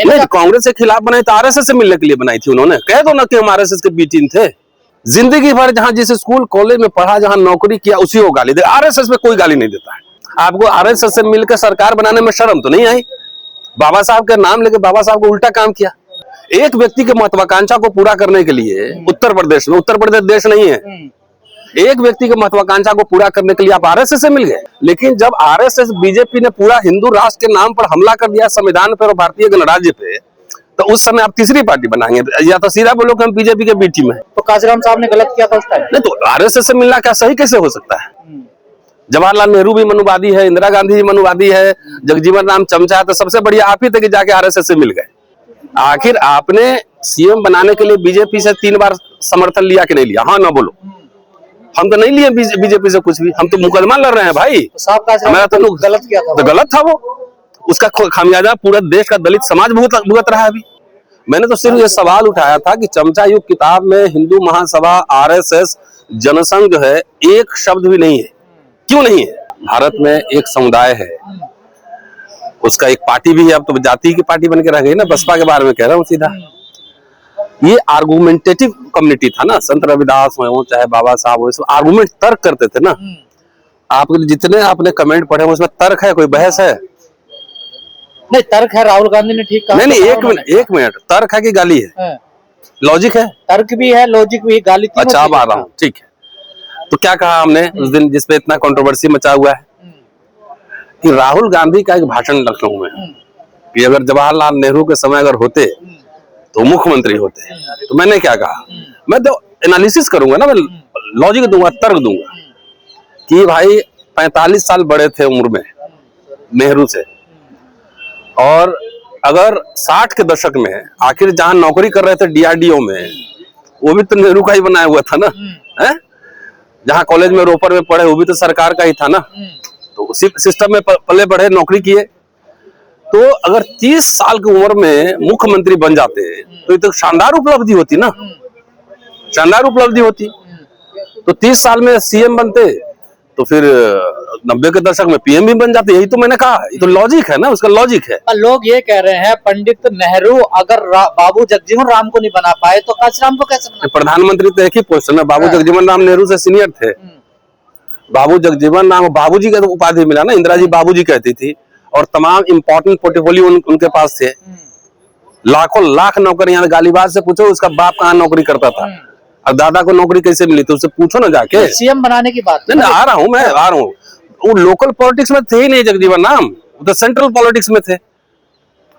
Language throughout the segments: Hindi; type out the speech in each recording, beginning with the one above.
नहीं, कांग्रेस के खिलाफ बनाई तो आरएसएस से मिलने के लिए बनाई थी उन्होंने। कह दो ना कि हम आरएसएस के बी टीम थे। जिंदगी भर जहां जिस स्कूल कॉलेज में पढ़ा, जहां नौकरी किया, उसी को गाली दे। आरएसएस में कोई गाली नहीं देता है। आपको आरएसएस से मिलकर सरकार बनाने में शर्म तो नहीं आई? बाबा साहब का नाम लेके बाबा साहब को उल्टा काम किया। एक व्यक्ति के महत्वाकांक्षा को पूरा करने के लिए उत्तर प्रदेश देश नहीं है, एक व्यक्ति के महत्वाकांक्षा को पूरा करने के लिए आप आरएसएस से मिल गए। लेकिन जब आरएसएस बीजेपी ने पूरा हिंदू राष्ट्र के नाम पर हमला कर दिया, संविधान पर और भारतीय गणराज्य पे, तो उस समय आप तीसरी पार्टी बनाएंगे, या तो सीधा बोलो कि हम बीजेपी के बी टीम है। तो कांशीराम साहब ने गलत किया था उस टाइम। नहीं, तो आरएसएस से मिलना क्या सही कैसे हो सकता है? जवाहरलाल नेहरू भी मनुवादी है, इंदिरा गांधी भी मनुवादी है, जगजीवन राम चमचा है, तो सबसे बढ़िया आप ही थे कि जाके आरएसएस से मिल गए। आखिर आपने सीएम बनाने के लिए बीजेपी से 3 बार समर्थन लिया कि नहीं लिया? हाँ ना बोलो। हम तो नहीं लिए बीजेपी से कुछ भी, हम तो मुकदमा लड़ रहे हैं भाई। हमारा तो गलत किया था, तो गलत था वो, उसका खामियाजा पूरा देश का दलित समाज भुगत रहा है अभी। मैंने तो सिर्फ ये सवाल उठाया था कि चमचा युग किताब में हिंदू महासभा, आरएसएस, जनसंघ जो है, एक शब्द भी नहीं है। क्यों नहीं है? भारत में एक समुदाय है, उसका एक पार्टी भी है, अब तो जाति की पार्टी बन के रह गई ना। बसपा के बारे में कह रहा हूँ सीधा। ये आर्गुमेंटेटिव कम्युनिटी था ना, संत रविदास हो चाहे बाबा साहब हो, आर्गुमेंट तर्क करते थे ना। आपके जितने आपने कमेंट पढ़े उसमें तर्क है, कोई बहस है? नहीं, तर्क है। राहुल गांधी ने ठीक कहा। नहीं, एक मिनट, तर्क है कि गाली है? लॉजिक है, तर्क भी है, लॉजिक भी, गाली। अच्छा, अब आ रहा हूँ, ठीक है। तो क्या कहा हमने उस दिन जिसपे इतना कंट्रोवर्सी मचा हुआ है कि राहुल गांधी का एक भाषण लखनऊ में कि अगर जवाहरलाल नेहरू के समय अगर होते तो मुख्यमंत्री होते, तो मैंने क्या कहा? मैं तो एनालिसिस करूंगा ना, मैं लॉजिक दूंगा, तर्क दूंगा कि भाई 45 साल बड़े थे उम्र में नेहरू से, और अगर 60 के दशक में आखिर जहां नौकरी कर रहे थे डीआरडीओ में, वो भी तो नेहरू का ही बनाया हुआ था ना, है? जहां कॉलेज में रोपर में पढ़े, वो भी तो सरकार का ही था ना। तो उसी सिस्टम में पले बढ़े, नौकरी किए। तो अगर 30 साल की उम्र में मुख्यमंत्री बन जाते तो ये तो शानदार उपलब्धि होती ना, शानदार उपलब्धि होती। तो 30 साल में सीएम बनते, तो फिर 90 के दशक में पीएम भी बन जाते। यही तो मैंने कहा, ये तो लॉजिक है ना, उसका लॉजिक है। लोग ये कह रहे हैं पंडित नेहरू अगर बाबू जगजीवन राम को नहीं बना पाए तो कांशीराम को कैसे बना? प्रधानमंत्री तो एक ही पोस्ट है, बाबू जगजीवन राम नेहरू से सीनियर थे। बाबू जगजीवन राम, बाबूजी का तो उपाधि मिला ना, इंदिरा जी बाबूजी कहती थी, और तमाम इंपॉर्टेंट पोर्टफोलियो उनके पास थे। लाखों लाख नौकरियां, गालीबाज से पूछो उसका बाप कहाँ नौकरी करता था और दादा को नौकरी कैसे मिली, तो उससे पूछो ना जाके। सीएम बनाने की बात नहीं, आ रहा हूँ। वो लोकल पॉलिटिक्स में थे ही नहीं जगजीवन राम, वो तो सेंट्रल पॉलिटिक्स में थे।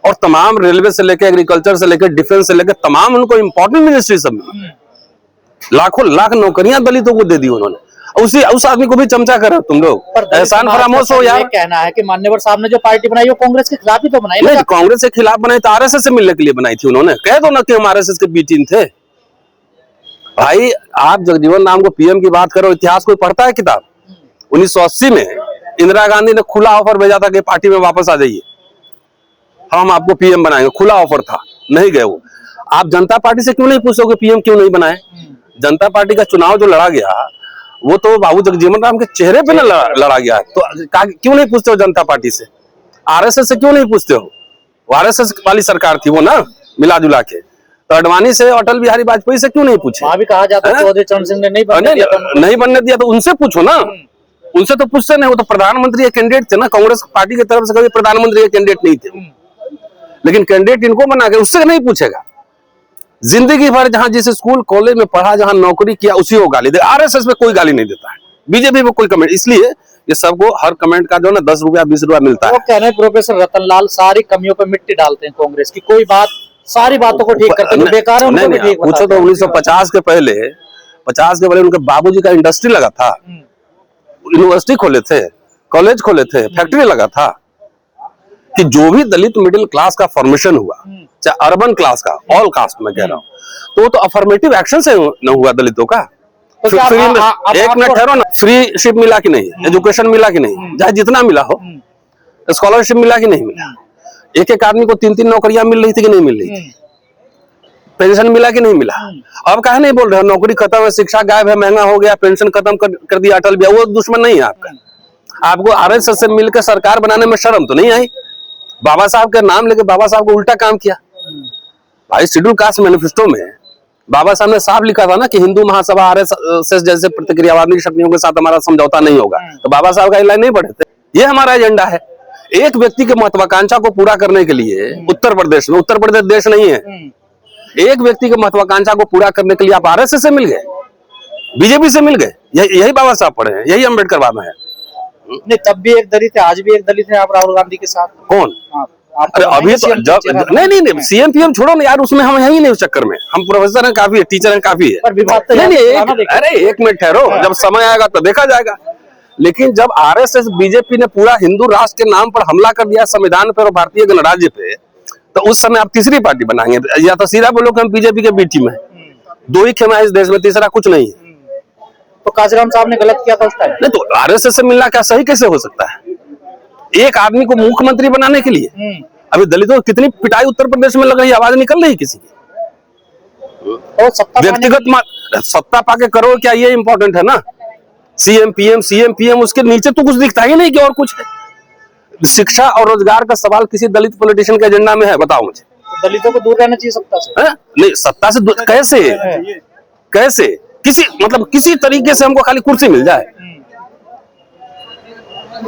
और तमाम रेलवे से लेकर, एग्रीकल्चर से लेकर, डिफेंस से लेकर, तमाम उनको इंपॉर्टेंट मिनिस्ट्री सब में लाखों लाख नौकरियां दलितों को दे दी उन्होंने। उस आदमी को भी चमचा कर तुम लोग। एहसान फरामोश हो यार। कहना है कि मान्यवर साहब ने जो पार्टी बनाई वो कांग्रेस के खिलाफ ही तो बनाई। नहीं, कांग्रेस के खिलाफ बनाई तो आरएसएस से मिलने के लिए बनाई थी उन्होंने। कह दो ना कि हम आरएसएस के बी टीम थे। भाई, आप जगजीवन राम को पीएम की बात करो, इतिहास कोई पढ़ता है किताब? 1980 में इंदिरा गांधी ने खुला ऑफर भेजा था कि पार्टी में वापस आ जाइए, हम आपको पीएम बनाएंगे। खुला ऑफर था, नहीं गए वो। आप जनता पार्टी से क्यों नहीं पूछोगे पीएम क्यों नहीं बनाए? जनता पार्टी का चुनाव जो लड़ा गया वो तो बाबू जगजीवन राम के चेहरे पे ना लड़ा गया। तो क्यों नहीं पूछते हो जनता पार्टी से? आरएसएस से क्यों नहीं पूछते हो? वो आरएसएस वाली सरकार थी वो ना, मिला जुला के। तो अडवाणी से, अटल बिहारी वाजपेयी से क्यों नहीं पूछे? वहां भी कहा जाता है चौधरी चरण सिंह ने नहीं बनने दिया, तो उनसे पूछो ना। उनसे तो पूछते नहीं, वो तो प्रधानमंत्री के कैंडिडेट थे ना। कांग्रेस पार्टी की तरफ से कभी प्रधानमंत्री के कैंडिडेट नहीं थे, लेकिन कैंडिडेट इनको बना के, उससे नहीं पूछेगा। जिंदगी भर जहां जिस स्कूल कॉलेज में पढ़ा, जहां नौकरी किया, उसी को गाली दे। आरएसएस में कोई गाली नहीं देता है, बीजेपी में कोई कमेंट। इसलिए ये सबको हर कमेंट का जो ना 10 रुपया 20 रुपया मिलता है। वो कह रहे हैं प्रोफेसर रतनलाल सारी कमियों पर मिट्टी डालते हैं कांग्रेस की, कोई बात, सारी बातों को ठीक करते हैं, बेकार है उनको भी ठीक। पूछो तो 1950 के पहले उनके बाबूजी का इंडस्ट्री लगा था, यूनिवर्सिटी खोले थे, कॉलेज खोले थे, फैक्ट्री लगा था। कि जो भी दलित मिडिल क्लास का फॉर्मेशन हुआ, चाहे अर्बन क्लास का, ऑल कास्ट में कह रहा हूँ, तो वो तो अफर्मेटिव एक्शन से न हुआ दलितों का। तो एक मिनट ठहरो ना, फ्रीशिप मिला कि नहीं, एजुकेशन मिला कि नहीं, चाहे जितना मिला हो, स्कॉलरशिप मिला कि नहीं मिला, एक एक आदमी को 3-3 नौकरियां मिल रही थी कि नहीं मिल रही थी, पेंशन मिला कि नहीं मिला। अब काहे नहीं बोल रहे हो नौकरी खत्म है, शिक्षा गायब है, महंगा हो गया, पेंशन खत्म कर दिया अटल बिहारी। वो दुश्मन नहीं है आपका। आपको आरएसएस से मिलकर सरकार बनाने में शर्म तो नहीं आई? बाबा साहब का नाम लेके बाबा साहब को उल्टा काम किया। भाई शेड्यूल कास्ट मैनिफेस्टो में बाबा साहब ने साफ लिखा था ना कि हिंदू महासभा आरएसएस जैसे प्रतिक्रियावादी शक्तियों के साथ हमारा समझौता नहीं होगा। तो बाबा साहब का लाइन नहीं पढ़े थे। ये हमारा एजेंडा है। एक व्यक्ति के महत्वाकांक्षा को पूरा करने के लिए उत्तर प्रदेश में, उत्तर प्रदेश देश नहीं है, एक व्यक्ति के महत्वाकांक्षा को पूरा करने के लिए आप आरएसएस से मिल गए, बीजेपी से मिल गए। यही बाबा साहब पढ़े हैं, यही अम्बेडकर वादा है। नहीं, तब भी एक दलित है, आज भी एक दलित है आप राहुल गांधी के साथ। कौन? अरे अभी तो जब नहीं सीएम पीएम छोड़ो ना यार, उसमें हम है ही नहीं उस चक्कर में। हम प्रोफेसर हैं काफी है, टीचर हैं काफी है। अरे एक मिनट ठहरो, जब समय आएगा तो देखा जाएगा। लेकिन जब आरएसएस बीजेपी ने पूरा हिंदू राष्ट्र के नाम पर हमला कर दिया संविधान पर और भारतीय गणराज्य पे, तो उस समय आप तीसरी पार्टी बनाएंगे या तो सीधा बोलो कि हम बीजेपी के बी टीम है। दो ही खेमा है इस देश में, तीसरा कुछ नहीं है। तो कांशीराम साहब ने गलत किया था उस टाइम। नहीं तो आरएसएस से मिलना क्या सही कैसे हो सकता है? एक आदमी को मुख्यमंत्री बनाने के लिए अभी दलितों की कितनी पिटाई उत्तर प्रदेश में लग रही, आवाज निकल रही किसी की। व्यक्तिगत सत्ता पाके करो क्या, ये इंपॉर्टेंट है ना। सीएम पीएम उसके नीचे तो कुछ दिखता ही नहीं कि और कुछ है। शिक्षा और रोजगार का सवाल किसी दलित पॉलिटिशियन के एजेंडा में है? बताओ मुझे। तो दलितों को दूर रहना चाहिए सत्ता से। नहीं, सत्ता से कैसे किसी तरीके से हमको खाली कुर्सी मिल जाए।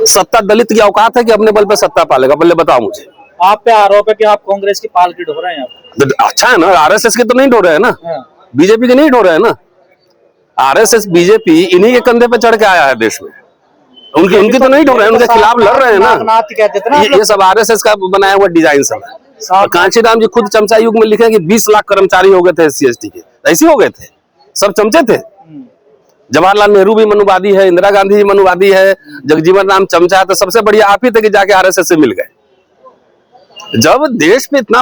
सत्ता दलित की औकात है कि अपने बल पे सत्ता पालेगा? पहले बताओ मुझे। आप पे आरोप है कि आप कांग्रेस की पालकी ढो रहे हैं। अच्छा है ना, आरएसएस के तो नहीं ढो रहे हैं ना, बीजेपी के नहीं ढो रहे हैं ना। आरएसएस बीजेपी इन्हीं के कंधे पे चढ़ के आया है देश में। उनकी तो नहीं ढो रहे हैं, उनके खिलाफ लड़ रहे हैं ना। ये सब आरएसएस का बनाया हुआ डिजाइन सब है। कांशीराम जी खुद चमचा युग में लिखे कि 20 लाख कर्मचारी हो गए थे SC ST के, ऐसे हो गए थे, सब चमचे थे। जवाहरलाल नेहरू भी मनुवादी है, इंदिरा गांधी भी मनुवादी है, जगजीवन राम चमचा है। तो सबसे बढ़िया आप ही थे कि जाके आरएसएस से मिल गए। जब देश में इतना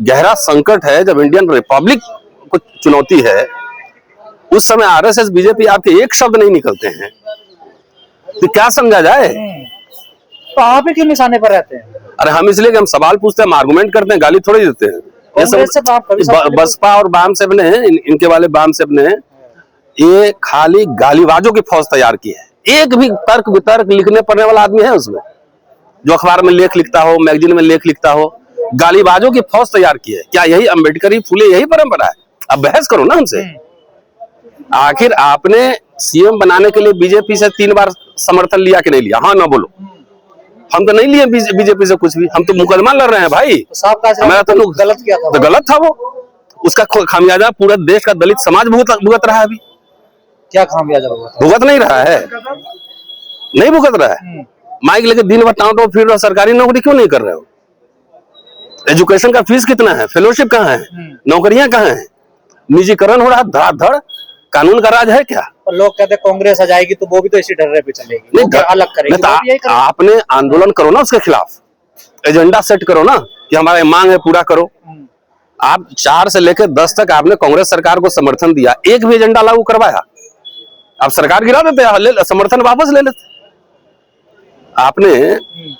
गहरा संकट है, जब इंडियन रिपब्लिक को चुनौती है, उस समय आरएसएस बीजेपी आपके एक शब्द नहीं निकलते हैं, तो क्या समझा जाए? तो आप ही क्यों निशाने पर रहते हैं? अरे हम इसलिए कि हम सवाल पूछते हैं, हम आर्गुमेंट करते हैं, गाली थोड़ी देते हैं। बसपा और बामसेब ने, इनके वाले बामसेब ने ये खाली गालीबाजों की फौज तैयार की है। एक भी तर्क वितर्क लिखने पढ़ने वाला आदमी है उसमें, जो अखबार में लेख लिखता हो, मैगजीन में लेख लिखता हो? गालीबाजों की फौज तैयार की है। क्या यही अम्बेडकरी फूले यही परंपरा है? अब बहस करो ना हमसे। आखिर आपने सीएम बनाने के लिए बीजेपी से 3 बार समर्थन लिया कि नहीं लिया? हाँ ना बोलो। हम तो नहीं लिए बीजेपी से कुछ भी, हम तो मुकदमा लड़ रहे हैं भाई। हमारा तो गलत किया था, तो गलत था वो। उसका खामियाजा पूरा देश का दलित समाज भुगत रहा है। अभी क्या खामियाजा भुगत नहीं रहा है, नहीं भुगत रहा है। माइक लेके दिन भर टाउन फिर रहे, सरकारी नौकरी क्यों नहीं कर रहे हो? एजुकेशन का फीस कितना है? फेलोशिप कहाँ है? नौकरियां कहाँ है? निजीकरण हो रहा है धड़ाधड़। कानून का राज है क्या? लोग कहते हैं कांग्रेस आ जाएगी तो वो भी तो इसी डर पे चलेगी, नहीं अलग करेगी। आपने आंदोलन करो ना उसके खिलाफ, एजेंडा सेट करो ना कि हमारा मांग है पूरा करो। आप 4 से लेकर 10 तक आपने कांग्रेस सरकार को समर्थन दिया, एक भी एजेंडा लागू करवाया? आप सरकार गिरा देते, समर्थन वापस ले लेते। आपने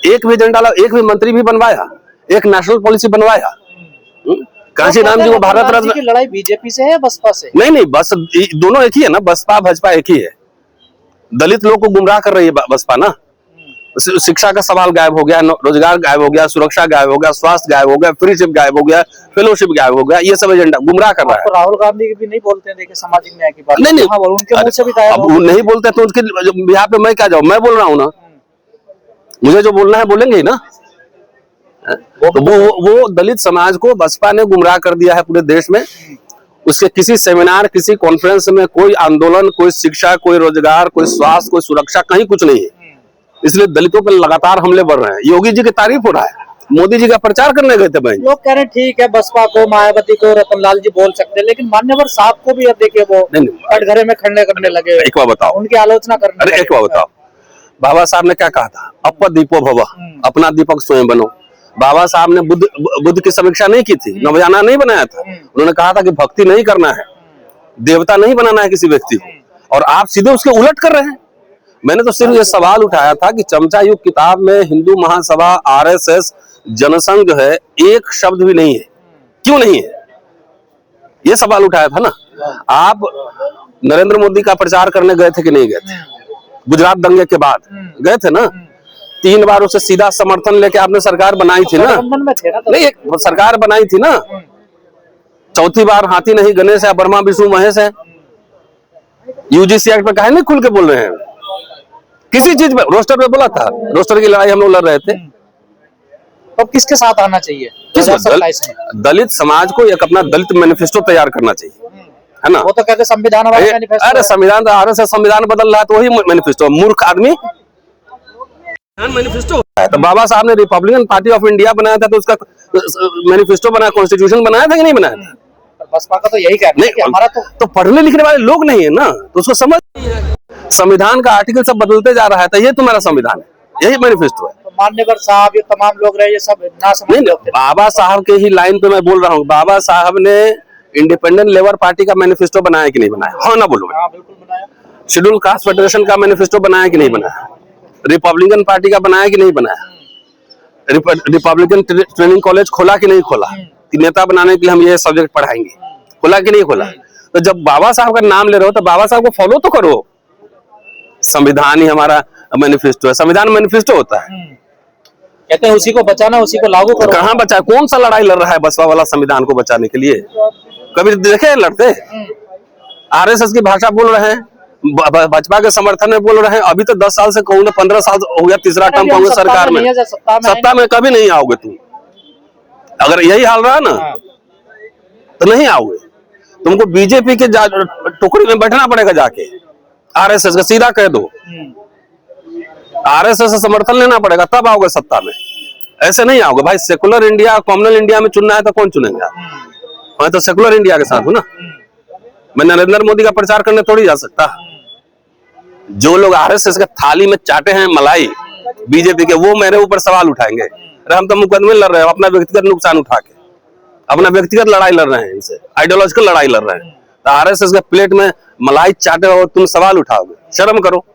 एक भी एजेंडा, एक भी मंत्री भी बनवाया, एक नेशनल पॉलिसी बनवाया? कांशीराम जी को भारत रत्न की लड़ाई बीजेपी से है बसपा से? नहीं, बस दोनों एक ही है ना, बसपा भाजपा एक ही है। दलित लोग को गुमराह कर रही है बसपा ना। शिक्षा का सवाल गायब हो गया, रोजगार गायब हो गया, सुरक्षा गायब हो गया, स्वास्थ्य गायब हो गया, फ्रीशिप गायब हो गया, फेलोशिप गायब हो गया। ये सब एजेंडा गुमराह कर रहा है। तो राहुल गांधी भी नहीं बोलते हैं, देखिए सामाजिक न्याय की बात। नहीं, उनके मुंह से भी अब वो नहीं बोलते तो उनके यहाँ पे मैं क्या जाऊँ? मैं बोल रहा हूँ ना, मुझे जो बोलना है बोलेंगे ही ना। तो वो दलित समाज को बसपा ने गुमराह कर दिया है पूरे देश में। उसके किसी सेमिनार, किसी कॉन्फ्रेंस में कोई आंदोलन, कोई शिक्षा, कोई रोजगार, कोई स्वास्थ्य, कोई सुरक्षा, कहीं कुछ नहीं है। इसलिए दलितों पर लगातार हमले बढ़ रहे हैं। योगी जी की तारीफ हो रहा है, मोदी जी का प्रचार करने गए थे भाई। लोग कह रहे हैं ठीक है, बसपा को, मायावती को, रतनलाल जी बोल सकते हैं, लेकिन मान्यवर साहब को भी अब देखिए वो कटघरे में खड़े करने लगे। एक बार बताओ, उनकी आलोचना करने। अरे एक बार बताओ, बाबा साहब ने क्या कहा था? अप दीपो भव, अपना दीपक स्वयं बनो। बाबा साहब ने बुद्ध की समीक्षा नहीं की थी, नवजाना नहीं बनाया था। उन्होंने कहा था कि भक्ति नहीं करना है, देवता नहीं बनाना है किसी व्यक्ति को, और आप सीधे उसके उलट कर रहे हैं। मैंने तो सिर्फ ये सवाल उठाया था कि चमचा युग किताब में हिंदू महासभा, आरएसएस, जनसंघ जो है, एक शब्द भी नहीं है, क्यों नहीं है? ये सवाल उठाया था ना। आप नरेंद्र मोदी का प्रचार करने गए थे कि नहीं गए थे? गुजरात दंगे के बाद गए थे ना। 3 बार उसे सीधा समर्थन लेके आपने सरकार बनाई थी ना। गठबंधन में थे ना तो। नहीं, वो सरकार बनाई थी ना। चौथी बार हाथी नहीं गणेश है, ब्रह्मा विष्णु महेश है। यूजीसी एक्ट पे काहे नहीं खुल के बोल रहे हैं? किसी चीज पे रोस्टर पे बोला था, रोस्टर की लड़ाई हम लोग लड़ रहे थे। अब किसके साथ आना चाहिए 2027 में? दलित समाज को एक अपना दलित मैनिफेस्टो तैयार करना चाहिए, है ना। वो तो कहते संविधान वाला मैनिफेस्टो अरे है। संविधान, आरएसएस संविधान बदल रहा है तो वही मैनिफेस्टो। मूर्ख आदमी मैनिफेस्टो है। तो बाबा साहब ने रिपब्लिकन पार्टी ऑफ इंडिया बनाया था तो उसका मैनिफेस्टो बनाया, कॉन्स्टिट्यूशन बनाया था कि नहीं बनाया था? बसपा का तो यही कहना है कि हमारा तो पढ़ने लिखने वाले लोग नहीं है ना, तो उसको समझ नहीं है। संविधान का आर्टिकल सब बदलते जा रहा है, तो ये तुम्हारा संविधान है, यही मैनिफेस्टो है। तो मान्यवर साहब, ये तमाम लोग रहे, ये सब ना समझ नहीं, बाबा साहब के ही लाइन पे मैं बोल रहा हूँ। बाबा साहब ने इंडिपेंडेंट लेबर पार्टी का मैनिफेस्टो बनाया कि नहीं बनाया? हाँ ना बोलो। हाँ बिल्कुल बनाया। शेड्यूल कास्ट फेडरेशन का मैनिफेस्टो बनाया कि नहीं बनाया? रिपब्लिकन पार्टी का बनाया कि नहीं बनाया? रिपब्लिकन ट्रेनिंग कॉलेज खोला कि नहीं खोला कि नेता बनाने के लिए हम ये सब्जेक्ट पढ़ाएंगे? खोला कि नहीं खोला? तो जब बाबा साहब का नाम ले रहे हो तो बाबा साहब को फॉलो तो करो। संविधान ही हमारा मैनिफेस्टो है, संविधान मैनिफेस्टो होता है। कहते हैं उसी को बचाना, उसी को लागू करो। कहाँ बचा? कौन सा लड़ाई लड़ रहा है बसपा वाला संविधान को बचाने के लिए? कभी देखे लड़ते? आरएसएस की भाषा बोल रहे हैं, भाजपा के समर्थन में बोल रहे हैं। अभी तो 10 साल से कहूँ 15 साल हो गया, तीसरा टर्म कांग्रेस सरकार में। सत्ता में कभी नहीं आओगे तुम। अगर यही हाल रहा ना तो नहीं आओगे। तुमको बीजेपी के टुकड़ी में बैठना पड़ेगा जाके, आरएसएस का सीधा कह दो। आरएसएस से समर्थन लेना पड़ेगा तब आओगे सत्ता में, ऐसे नहीं आओगे भाई। सेकुलर इंडिया, कॉम्युनल इंडिया में चुनना है तो कौन चुनेंगे? मैं तो सेकुलर इंडिया के साथ हूं ना। मैं नरेंद्र मोदी का प्रचार करने थोड़ी जा सकता। जो लोग आरएसएस के थाली में चाटे हैं मलाई बीजेपी के, वो मेरे ऊपर सवाल उठाएंगे। अरे हम तो मुकदमे लड़ रहे हैं अपना व्यक्तिगत नुकसान उठा के, अपना व्यक्तिगत लड़ाई लड़ रहे हैं, इनसे आइडियोलॉजिकल लड़ाई लड़ रहे हैं। तो आरएसएस के प्लेट में मलाई चाटे और तुम सवाल उठाओगे? शर्म करो।